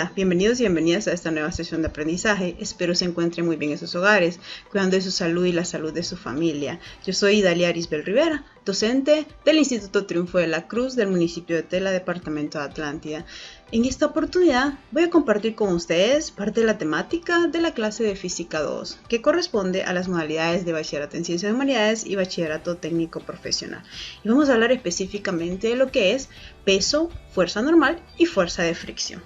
Hola, bienvenidos y bienvenidas a esta nueva sesión de aprendizaje. Espero se encuentren muy bien en sus hogares, cuidando de su salud y la salud de su familia. Yo soy Dalia Arisbel Rivera, docente del Instituto Triunfo de la Cruz del municipio de Tela, departamento de Atlántida. En esta oportunidad voy a compartir con ustedes parte de la temática de la clase de Física 2, que corresponde a las modalidades de Bachillerato en Ciencias Humanidades y Bachillerato Técnico Profesional. Y vamos a hablar específicamente de lo que es peso, fuerza normal y fuerza de fricción.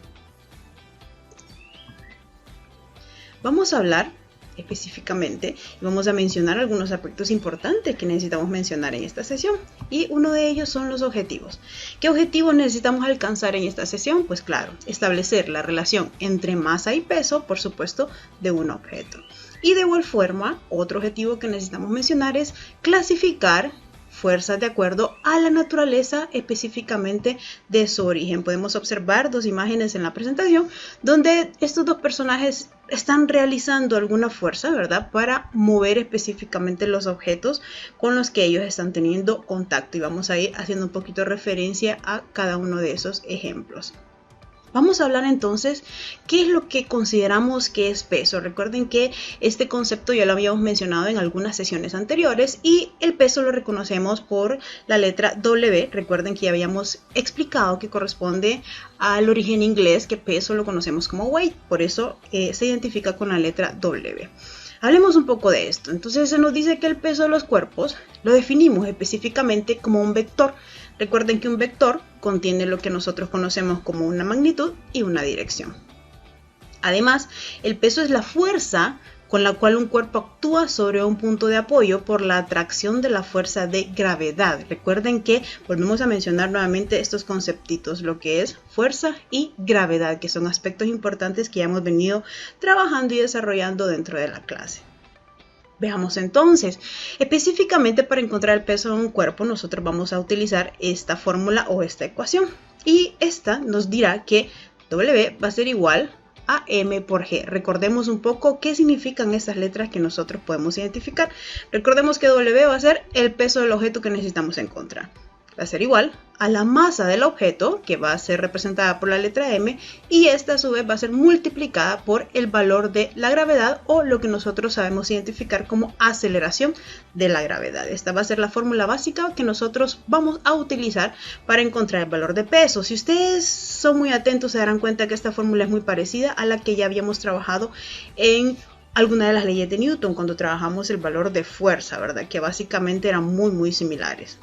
Vamos a hablar específicamente y vamos a mencionar algunos aspectos importantes que necesitamos mencionar en esta sesión, y uno de ellos son los objetivos. ¿Qué objetivos necesitamos alcanzar en esta sesión? Pues claro, establecer la relación entre masa y peso, por supuesto, de un objeto. Y de igual forma, otro objetivo que necesitamos mencionar es clasificar fuerzas de acuerdo a la naturaleza, específicamente de su origen. Podemos observar dos imágenes en la presentación donde estos dos personajes están realizando alguna fuerza, ¿verdad?, para mover específicamente los objetos con los que ellos están teniendo contacto, y vamos a ir haciendo un poquito de referencia a cada uno de esos ejemplos. Vamos a hablar entonces qué es lo que consideramos que es peso. Recuerden que este concepto ya lo habíamos mencionado en algunas sesiones anteriores, y el peso lo reconocemos por la letra W. Recuerden que ya habíamos explicado que corresponde al origen inglés, que peso lo conocemos como weight, por eso se identifica con la letra W. Hablemos un poco de esto. Entonces se nos dice que el peso de los cuerpos lo definimos específicamente como un vector. Recuerden que un vector contiene lo que nosotros conocemos como una magnitud y una dirección. Además, el peso es la fuerza con la cual un cuerpo actúa sobre un punto de apoyo por la atracción de la fuerza de gravedad. Recuerden que volvemos a mencionar nuevamente estos conceptitos, lo que es fuerza y gravedad, que son aspectos importantes que ya hemos venido trabajando y desarrollando dentro de la clase. Veamos entonces, específicamente para encontrar el peso de un cuerpo, nosotros vamos a utilizar esta fórmula o esta ecuación, y esta nos dirá que W va a ser igual a M por G. Recordemos un poco qué significan estas letras que nosotros podemos identificar. Recordemos que W va a ser el peso del objeto que necesitamos encontrar. Va a ser igual a la masa del objeto, que va a ser representada por la letra M, y esta a su vez va a ser multiplicada por el valor de la gravedad, o lo que nosotros sabemos identificar como aceleración de la gravedad. Esta va a ser la fórmula básica que nosotros vamos a utilizar para encontrar el valor de peso. Si ustedes son muy atentos, se darán cuenta que esta fórmula es muy parecida a la que ya habíamos trabajado en alguna de las leyes de Newton cuando trabajamos el valor de fuerza, ¿verdad?, que básicamente eran muy similares.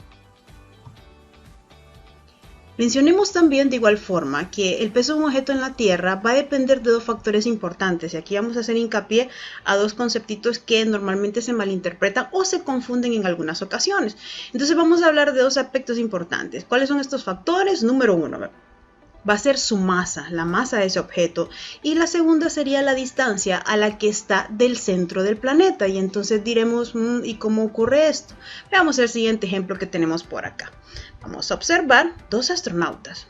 Mencionemos también de igual forma que el peso de un objeto en la Tierra va a depender de dos factores importantes, y aquí vamos a hacer hincapié a dos conceptitos que normalmente se malinterpretan o se confunden en algunas ocasiones. Entonces vamos a hablar de dos aspectos importantes. ¿Cuáles son estos factores? Número uno, va a ser su masa, la masa de ese objeto, y la segunda sería la distancia a la que está del centro del planeta. Y entonces diremos, ¿y cómo ocurre esto? Veamos el siguiente ejemplo que tenemos por acá. Vamos a observar dos astronautas,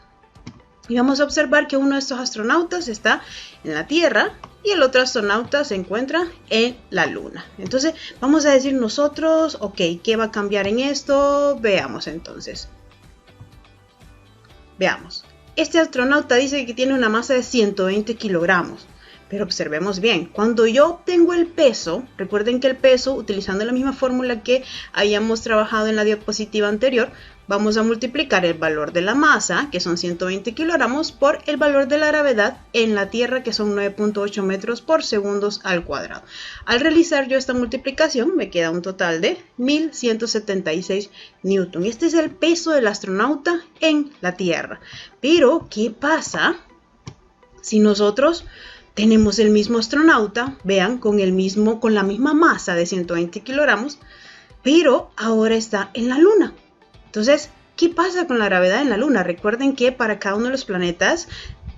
y vamos a observar que uno de estos astronautas está en la Tierra y el otro astronauta se encuentra en la Luna. Entonces vamos a decir nosotros, ok, ¿qué va a cambiar en esto? Veamos entonces. Veamos. Este astronauta dice que tiene una masa de 120 kilogramos. Pero observemos bien, cuando yo obtengo el peso, recuerden que el peso, utilizando la misma fórmula que habíamos trabajado en la diapositiva anterior, vamos a multiplicar el valor de la masa, que son 120 kilogramos, por el valor de la gravedad en la Tierra, que son 9.8 metros por segundos al cuadrado. Al realizar yo esta multiplicación, me queda un total de 1176 newton. Este es el peso del astronauta en la Tierra. Pero, ¿qué pasa si nosotros tenemos el mismo astronauta, vean, con la misma masa de 120 kilogramos, pero ahora está en la Luna? Entonces, ¿qué pasa con la gravedad en la Luna? Recuerden que para cada uno de los planetas,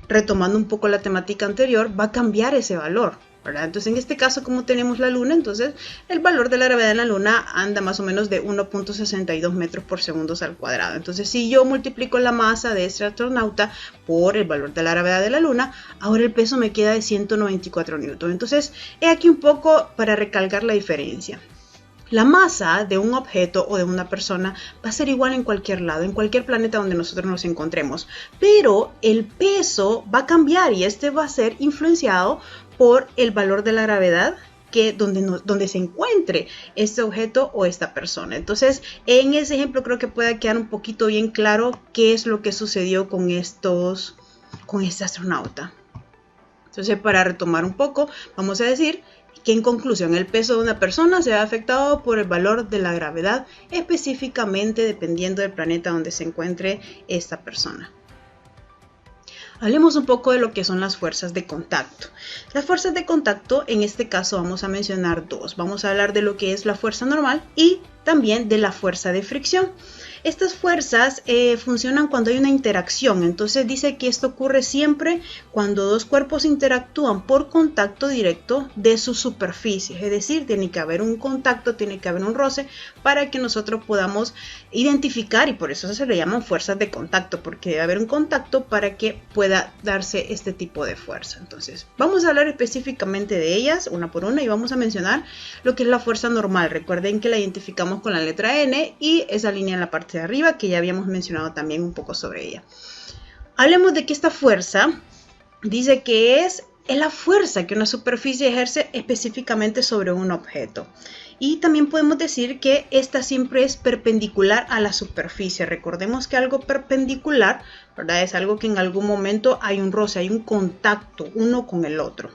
retomando un poco la temática anterior, va a cambiar ese valor, ¿verdad? Entonces, en este caso, como tenemos la Luna, entonces el valor de la gravedad en la Luna anda más o menos de 1.62 metros por segundos al cuadrado. Entonces, si yo multiplico la masa de este astronauta por el valor de la gravedad de la Luna, ahora el peso me queda de 194 newton. Entonces, he aquí un poco para recalcar la diferencia. La masa de un objeto o de una persona va a ser igual en cualquier lado, en cualquier planeta donde nosotros nos encontremos, pero el peso va a cambiar y este va a ser influenciado por el valor de la gravedad donde se encuentre este objeto o esta persona. Entonces, en ese ejemplo creo que puede quedar un poquito bien claro qué es lo que sucedió con este astronauta. Entonces, para retomar un poco, vamos a decir que en conclusión, el peso de una persona se ve afectado por el valor de la gravedad, específicamente dependiendo del planeta donde se encuentre esta persona. Hablemos un poco de lo que son las fuerzas de contacto. Las fuerzas de contacto, en este caso vamos a mencionar dos. Vamos a hablar de lo que es la fuerza normal y también de la fuerza de fricción. Estas fuerzas funcionan cuando hay una interacción, entonces dice que esto ocurre siempre cuando dos cuerpos interactúan por contacto directo de sus superficies, es decir, tiene que haber un contacto, tiene que haber un roce para que nosotros podamos identificar, y por eso se le llaman fuerzas de contacto, porque debe haber un contacto para que pueda darse este tipo de fuerza. Entonces, vamos a hablar específicamente de ellas una por una y vamos a mencionar lo que es la fuerza normal. Recuerden que la identificamos con la letra N y esa línea en la parte de arriba que ya habíamos mencionado también un poco sobre ella. Hablemos de que esta fuerza dice que es la fuerza que una superficie ejerce específicamente sobre un objeto. Y también podemos decir que esta siempre es perpendicular a la superficie. Recordemos que algo perpendicular, ¿verdad? Es algo que en algún momento hay un roce, hay un contacto uno con el otro.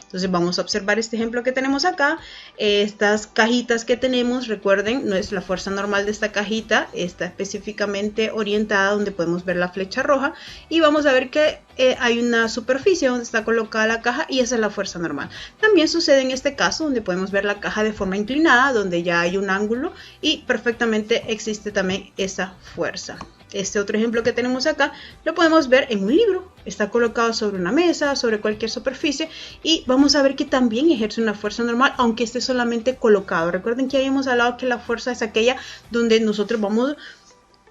Entonces vamos a observar este ejemplo que tenemos acá. Estas cajitas que tenemos, recuerden, no es la fuerza normal de esta cajita, está específicamente orientada donde podemos ver la flecha roja y vamos a ver que hay una superficie donde está colocada la caja y esa es la fuerza normal. También sucede en este caso donde podemos ver la caja de forma inclinada, donde ya hay un ángulo y perfectamente existe también esa fuerza. Este otro ejemplo que tenemos acá lo podemos ver en un libro, está colocado sobre una mesa, sobre cualquier superficie y vamos a ver que también ejerce una fuerza normal aunque esté solamente colocado. Recuerden que habíamos hablado que la fuerza es aquella donde nosotros vamos,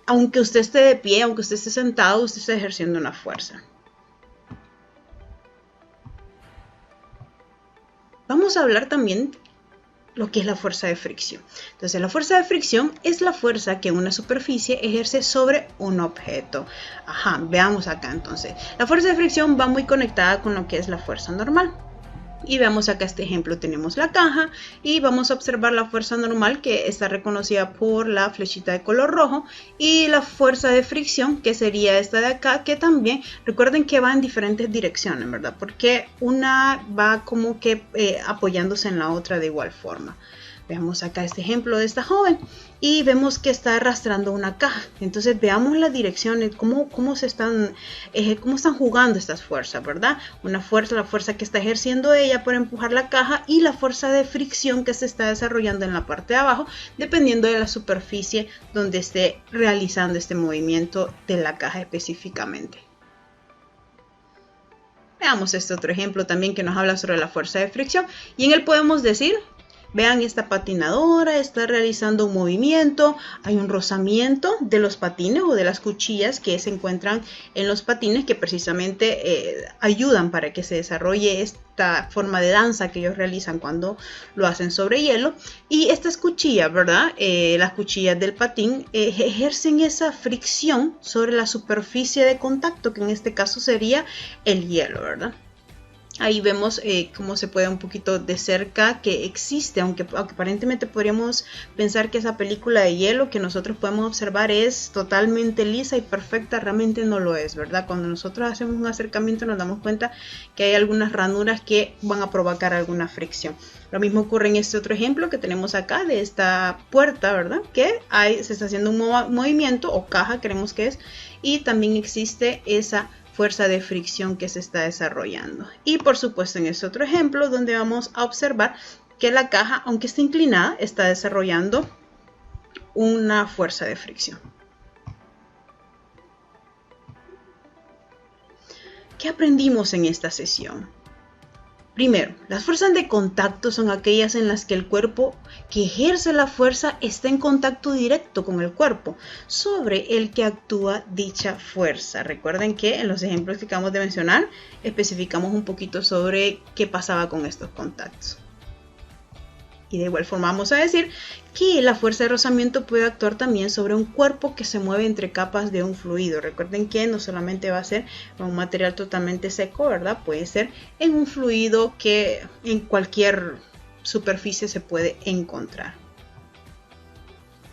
aunque usted esté de pie, aunque usted esté sentado, usted está ejerciendo una fuerza. Vamos a hablar también lo que es la fuerza de fricción. Entonces, la fuerza de fricción es la fuerza que una superficie ejerce sobre un objeto. Ajá, veamos acá entonces. La fuerza de fricción va muy conectada con lo que es la fuerza normal. Y veamos acá este ejemplo, tenemos la caja y vamos a observar la fuerza normal que está reconocida por la flechita de color rojo y la fuerza de fricción que sería esta de acá, que también recuerden que va en diferentes direcciones, ¿verdad? Porque una va como que apoyándose en la otra de igual forma. Veamos acá este ejemplo de esta joven y vemos que está arrastrando una caja. Entonces veamos las direcciones, cómo están jugando estas fuerzas, ¿verdad? Una fuerza, la fuerza que está ejerciendo ella por empujar la caja y la fuerza de fricción que se está desarrollando en la parte de abajo, dependiendo de la superficie donde esté realizando este movimiento de la caja específicamente. Veamos este otro ejemplo también que nos habla sobre la fuerza de fricción y en él podemos decir: vean, esta patinadora está realizando un movimiento, hay un rozamiento de los patines o de las cuchillas que se encuentran en los patines que precisamente ayudan para que se desarrolle esta forma de danza que ellos realizan cuando lo hacen sobre hielo. Y estas cuchillas, ¿verdad? Las cuchillas del patín ejercen esa fricción sobre la superficie de contacto, que en este caso sería el hielo, ¿verdad? Ahí vemos cómo se puede un poquito de cerca que existe, aunque aparentemente podríamos pensar que esa película de hielo que nosotros podemos observar es totalmente lisa y perfecta, realmente no lo es, ¿verdad? Cuando nosotros hacemos un acercamiento nos damos cuenta que hay algunas ranuras que van a provocar alguna fricción. Lo mismo ocurre en este otro ejemplo que tenemos acá de esta puerta, ¿verdad? Que se está haciendo un movimiento o caja, creemos que es, y también existe esa fuerza de fricción que se está desarrollando. Y por supuesto en este otro ejemplo donde vamos a observar que la caja, aunque esté inclinada, está desarrollando una fuerza de fricción. ¿Qué aprendimos en esta sesión? Primero, las fuerzas de contacto son aquellas en las que el cuerpo que ejerce la fuerza está en contacto directo con el cuerpo sobre el que actúa dicha fuerza. Recuerden que en los ejemplos que acabamos de mencionar especificamos un poquito sobre qué pasaba con estos contactos. Y de igual forma vamos a decir que la fuerza de rozamiento puede actuar también sobre un cuerpo que se mueve entre capas de un fluido. Recuerden que no solamente va a ser un material totalmente seco, ¿verdad? Puede ser en un fluido que en cualquier superficie se puede encontrar.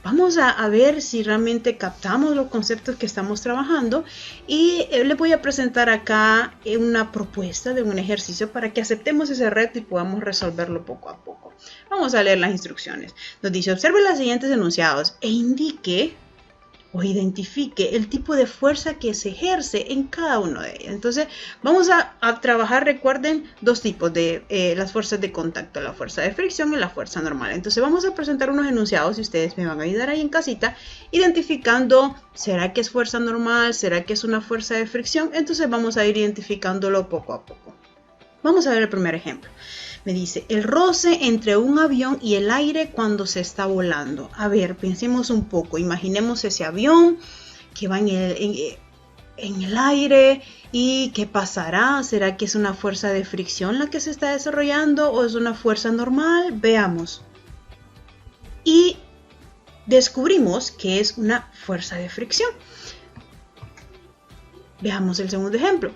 Vamos a ver si realmente captamos los conceptos que estamos trabajando y les voy a presentar acá una propuesta de un ejercicio para que aceptemos ese reto y podamos resolverlo poco a poco. Vamos a leer las instrucciones. Nos dice, observe los siguientes enunciados e indique o identifique el tipo de fuerza que se ejerce en cada uno de ellos. Entonces vamos a trabajar, recuerden, dos tipos de las fuerzas de contacto, la fuerza de fricción y la fuerza normal. Entonces vamos a presentar unos enunciados y ustedes me van a ayudar ahí en casita identificando, ¿será que es fuerza normal? ¿Será que es una fuerza de fricción? Entonces vamos a ir identificándolo poco a poco. Vamos a ver el primer ejemplo. Me dice, el roce entre un avión y el aire cuando se está volando. A ver, pensemos un poco. Imaginemos ese avión que va en el aire y ¿qué pasará? ¿Será que es una fuerza de fricción la que se está desarrollando o es una fuerza normal? Veamos. Y descubrimos que es una fuerza de fricción. Veamos el segundo ejemplo.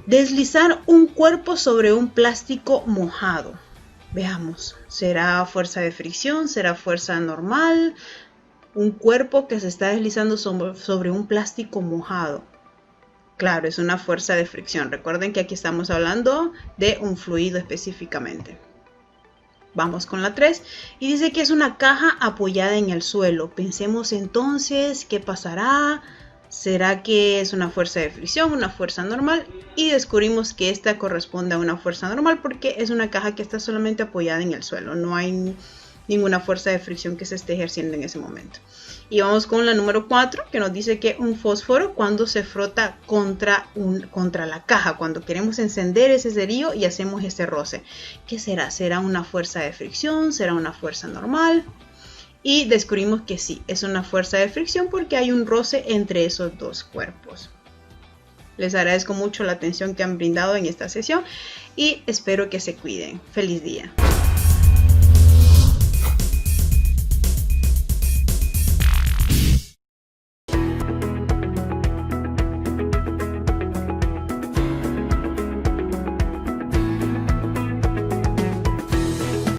Deslizar un cuerpo sobre un plástico mojado. Veamos, ¿será fuerza de fricción? ¿Será fuerza normal? Un cuerpo que se está deslizando sobre un plástico mojado. Claro, es una fuerza de fricción. Recuerden que aquí estamos hablando de un fluido específicamente. Vamos con la 3 y dice que es una caja apoyada en el suelo. Pensemos entonces, ¿qué pasará? ¿Será que es una fuerza de fricción, una fuerza normal? Y descubrimos que esta corresponde a una fuerza normal porque es una caja que está solamente apoyada en el suelo. No hay ninguna fuerza de fricción que se esté ejerciendo en ese momento. Y vamos con la número 4 que nos dice que un fósforo cuando se frota contra la caja, cuando queremos encender ese cerillo y hacemos ese roce. ¿Qué será? ¿Será una fuerza de fricción? ¿Será una fuerza normal? Y descubrimos que sí, es una fuerza de fricción porque hay un roce entre esos dos cuerpos. Les agradezco mucho la atención que han brindado en esta sesión y espero que se cuiden. ¡Feliz día!